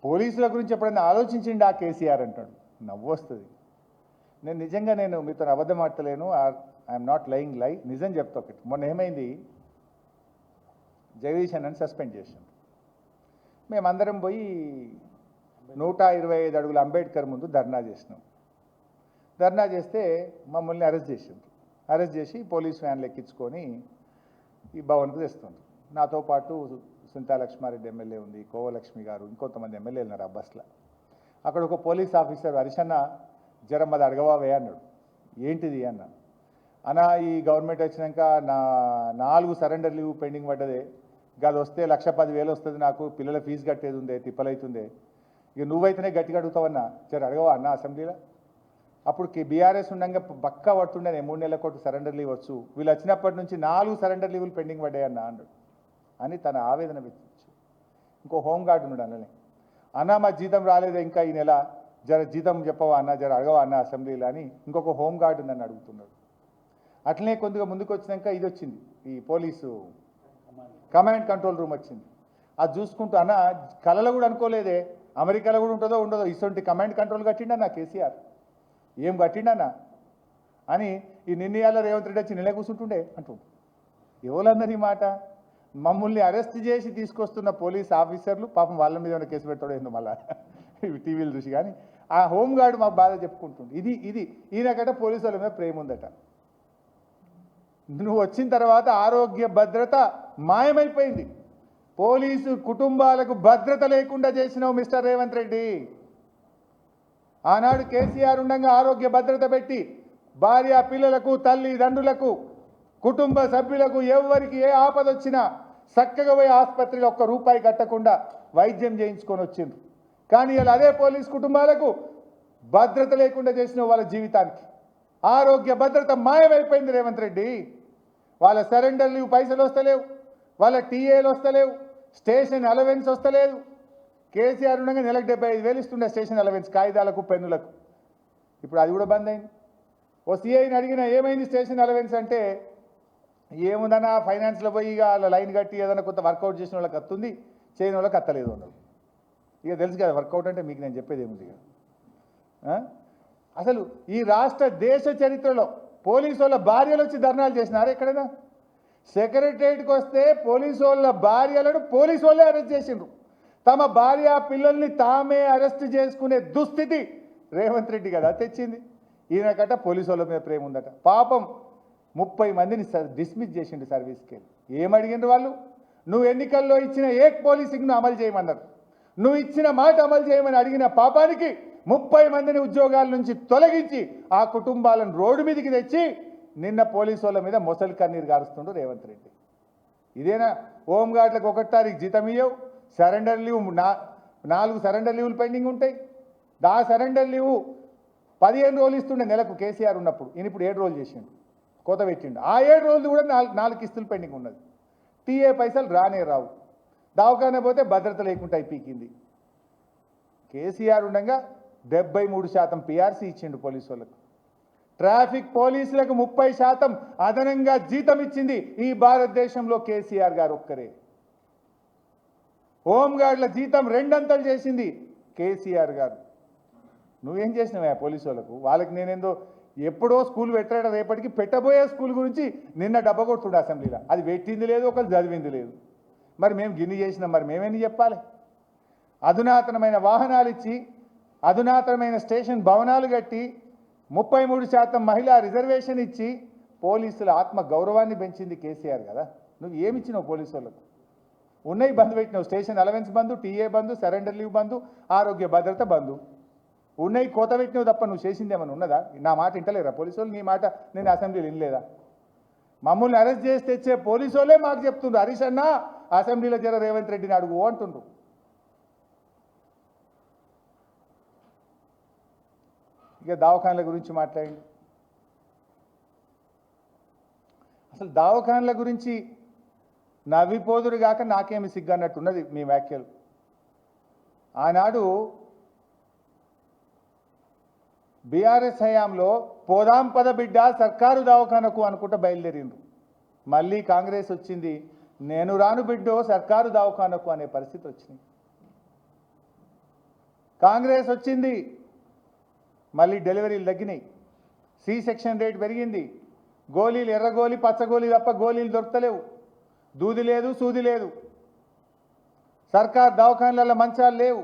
పోలీసుల గురించి ఎప్పుడైనా ఆలోచించిండి ఆ కేసీఆర్ అంటాడు. నవ్వు వస్తుంది. నేను నిజంగా మీతో అబద్ధం ఆడతలేను. ఐఎమ్ నాట్ లయింగ్ లై. నిజం చెప్తా ఒకటి. మొన్న ఏమైంది, జగదీష్ అన్నని సస్పెండ్ చేసాం. మేమందరం పోయి 125 అడుగుల అంబేద్కర్ ముందు ధర్నా చేసినాం. ధర్నా చేస్తే మమ్మల్ని అరెస్ట్ చేసిండ్రు. అరెస్ట్ చేసి పోలీస్ వ్యాన్లు ఎక్కించుకొని ఈ భవన్కు తెస్తుంది. నాతో పాటు సునీతా లక్ష్మారెడ్డి ఎమ్మెల్యే ఉంది, కోవలక్ష్మి గారు, ఇంకొంతమంది ఎమ్మెల్యేలు ఉన్నారు ఆ బస్లో. అక్కడ ఒక పోలీస్ ఆఫీసర్ హరిషన్న జరం అది అడగవావే అన్నాడు. ఏంటిది అన్న. ఈ గవర్నమెంట్ వచ్చినాక 4 సరెండర్ లీవ్ పెండింగ్ పడ్డదే, అది వస్తే 1,10,000 వస్తుంది, నాకు పిల్లల ఫీజు కట్టేది ఉందే, తిప్పలైతుందే, ఇక నువ్వైతేనే గట్టిగా అడుగుతావన్నా, జర అడగవా అన్న అసెంబ్లీలో. అప్పుడు బీఆర్ఎస్ ఉండగా పక్కా పడుతుండే 3 నెలల కోటి సరెండర్ లీవ్ వచ్చు, వీళ్ళు వచ్చినప్పటి నుంచి 4 సరెండర్ లీవులు పెండింగ్ పడ్డాయన్న అన్నాడు అని తన ఆవేదన వ్యక్తించి. ఇంకో హోంగార్డు ఉన్నాడు అన్ననే, మా జీతం రాలేదే ఇంకా ఈ నెల, జర జీతం చెప్పవా అన్న, జర అడగవా అన్న అసెంబ్లీలో అని ఇంకొక హోంగార్డు నన్ను అడుగుతున్నాడు. అట్లనే కొద్దిగా ముందుకు వచ్చినాక ఇది వచ్చింది, ఈ పోలీసు కమాండ్ కంట్రోల్ రూమ్ వచ్చింది. అది చూసుకుంటూ కళలో కూడా అనుకోలేదే అమెరికాలో కూడా ఉంటుందో ఉండదో ఇటువంటి కమాండ్ కంట్రోల్ కట్టిండన్నా కేసీఆర్, ఏం కట్టిండన్నా అని ఈ నిర్ణయాల్లో రేవంత్ రెడ్డి వచ్చి నిల కూర్చుంటుండే అంటూ ఎవరన్నది మాట. మమ్మల్ని అరెస్ట్ చేసి తీసుకొస్తున్న పోలీస్ ఆఫీసర్లు పాపం వాళ్ళ మీద ఏమైనా కేసు పెడతాడో ఏందో మళ్ళా టీవీలు చూసి. కానీ ఆ హోంగార్డు మా బాధ చెప్పుకుంటుంది. ఇది ఈయనకట పోలీసు వాళ్ళ మీద ప్రేమ ఉందట. నువ్వు వచ్చిన తర్వాత ఆరోగ్య భద్రత మాయమైపోయింది. పోలీసు కుటుంబాలకు భద్రత లేకుండా చేసినావు మిస్టర్ రేవంత్ రెడ్డి. ఆనాడు కేసీఆర్ ఉండగా ఆరోగ్య భద్రత పెట్టి భార్య పిల్లలకు తల్లిదండ్రులకు కుటుంబ సభ్యులకు ఎవరికి ఏ ఆపద వచ్చినా చక్కగా పోయి ఆసుపత్రిలో ₹1 కట్టకుండా వైద్యం చేయించుకొని వచ్చిండ్రు. కానీ ఇలా అదే పోలీస్ కుటుంబాలకు భద్రత లేకుండా చేసిన వాళ్ళ జీవితానికి ఆరోగ్య భద్రత మాయమైపోయింది రేవంత్ రెడ్డి. వాళ్ళ సరెండర్ లీవ్ పైసలు వస్తలేవు, వాళ్ళ టీఏలు వస్తలేవు, స్టేషన్ అలవెన్స్ వస్తలేదు. కేసీఆర్ ఉండగా నెలకు 75,000 ఇస్తుండే స్టేషన్ అలవెన్స్ కాగితాలకు పెన్నులకు. ఇప్పుడు అది కూడా బంద్ అయింది. ఓ సిఐని అడిగినా ఏమైంది స్టేషన్ అలవెన్స్ అంటే, ఏముందన్నా ఫైనాన్స్లో పోయి ఇక లైన్ కట్టి ఏదైనా కొంత వర్కౌట్ చేసిన వాళ్ళకి వస్తుంది, చేయని వాళ్ళకి అత్తలేదు అన్నారు. ఇక తెలుసు కదా వర్కౌట్ అంటే, మీకు నేను చెప్పేది ఏముంది ఇక. అసలు ఈ రాష్ట్ర దేశ చరిత్రలో పోలీసు వాళ్ళ భార్యలు వచ్చి ధర్నాలు చేసినారు ఎక్కడైనా? సెక్రటరియట్కి వస్తే పోలీసు వాళ్ళ భార్యలను పోలీసు వాళ్ళే అరెస్ట్ చేసిండ్రు. తమ భార్య పిల్లల్ని తామే అరెస్ట్ చేసుకునే దుస్థితి రేవంత్ రెడ్డి కదా తెచ్చింది. ఈయనకట పోలీసు వాళ్ళ మీద ప్రేమ ఉందట. పాపం 30 మందిని డిస్మిస్ చేసిండు సర్వీస్కి. ఏమడిగిండ్రు వాళ్ళు? నువ్వు ఎన్నికల్లో ఇచ్చిన ఏక్ పోలీసింగ్ను అమలు చేయమన్నారు. నువ్వు ఇచ్చిన మాట అమలు చేయమని అడిగిన పాపానికి 30 మందిని ఉద్యోగాల నుంచి తొలగించి ఆ కుటుంబాలను రోడ్డు మీదకి తెచ్చి నిన్న పోలీసు వాళ్ళ మీద మొసలి కన్నీరు గారుస్తుండు రేవంత్ రెడ్డి. ఇదేనా? హోంగార్డులకు 1 తారీఖు జీతం ఇవ్వవు, సరెండర్ లీవ్ 4 సరెండర్ లీవులు పెండింగ్ ఉంటాయి. ఆ సరెండర్ లీవ్ 15 రోజులు ఇస్తుండే నెలకు కేసీఆర్ ఉన్నప్పుడు. ఈయన ఇప్పుడు 7 రోజులు చేసిండు, కోత పెట్టిండు. ఆ 7 రోజులు కూడా 4 కిస్తులు పెండింగ్ ఉన్నది. టీఏ పైసలు రానే రావు. దవాఖాన పోతే భద్రత లేకుండా అయిపోయింది. కేసీఆర్ ఉండగా 73% పీఆర్సీ ఇచ్చిండు పోలీసు వాళ్ళకు. ట్రాఫిక్ పోలీసులకు 30% అదనంగా జీతం ఇచ్చింది ఈ భారతదేశంలో కేసీఆర్ గారు ఒక్కరే. హోంగార్డుల జీతం 2 అంతలు చేసింది కేసీఆర్ గారు. నువ్వేం చేసినావా పోలీసు వాళ్ళకు? వాళ్ళకి నేనేందో ఎప్పుడో స్కూల్ పెట్టాడు, రేపటికి పెట్టబోయే స్కూల్ గురించి నిన్న డబ్బా కొడుతుండే అసెంబ్లీలో. అది పెట్టింది లేదు, ఒకరు చదివింది లేదు. మరి మేము గిన్ని చేసినాం, మరి మేమేంది చెప్పాలి? అధునాతనమైన వాహనాలు ఇచ్చి, అధునాతనమైన స్టేషన్ భవనాలు కట్టి, 33% మహిళా రిజర్వేషన్ ఇచ్చి పోలీసుల ఆత్మ గౌరవాన్ని పెంచింది కేసీఆర్ కదా. నువ్వు ఏమిచ్చినావు పోలీసు వాళ్ళకు? ఉన్నాయి బంద్ పెట్టినావు. స్టేషన్ అలవెన్స్ బంధు, టీఏ బంధు, సరెండర్ లీవ్ బంధు, ఆరోగ్య భద్రత బంధు ఉన్నాయి. కోత పెట్టినవు తప్ప నువ్వు చేసింది ఏమైనా ఉన్నదా? నా మాట వింటలేరా పోలీసు వాళ్ళు? నీ మాట నేను అసెంబ్లీలో వినలేదా? మమ్మల్ని అరెస్ట్ చేసి తెచ్చే పోలీసు వాళ్ళే మాకు చెప్తుండ్రు, హరీష్ అన్న అసెంబ్లీలో జర రేవంత్ రెడ్డిని అడుగు అంటుండ్రు. ఇక దవాఖాన్ల గురించి మాట్లాడండి. అసలు దవాఖాన్ల గురించి నవ్విపోదురు కాక నాకేమి సిగ్గు అన్నట్టున్నది మీ వ్యాఖ్యలు. ఆనాడు బీఆర్ఎస్ హయాంలో పోదాం పద బిడ్డ సర్కారు దవాఖానకు అనుకుంటా బయలుదేరిండ్రు. మళ్ళీ కాంగ్రెస్ వచ్చింది, 'నేను రాను బిడ్డో సర్కారు దవాఖానకు' అనే పరిస్థితి వచ్చింది. కాంగ్రెస్ వచ్చింది, మళ్ళీ డెలివరీలు తగ్గినాయి, సి సెక్షన్ రేట్ పెరిగింది, గోళీలు ఎర్రగోలి పచ్చగోళీ తప్ప గోళీలు దొరకలేవు, దూది లేదు సూది లేదు, సర్కార్ దవాఖానలలో మంచాలు లేవు,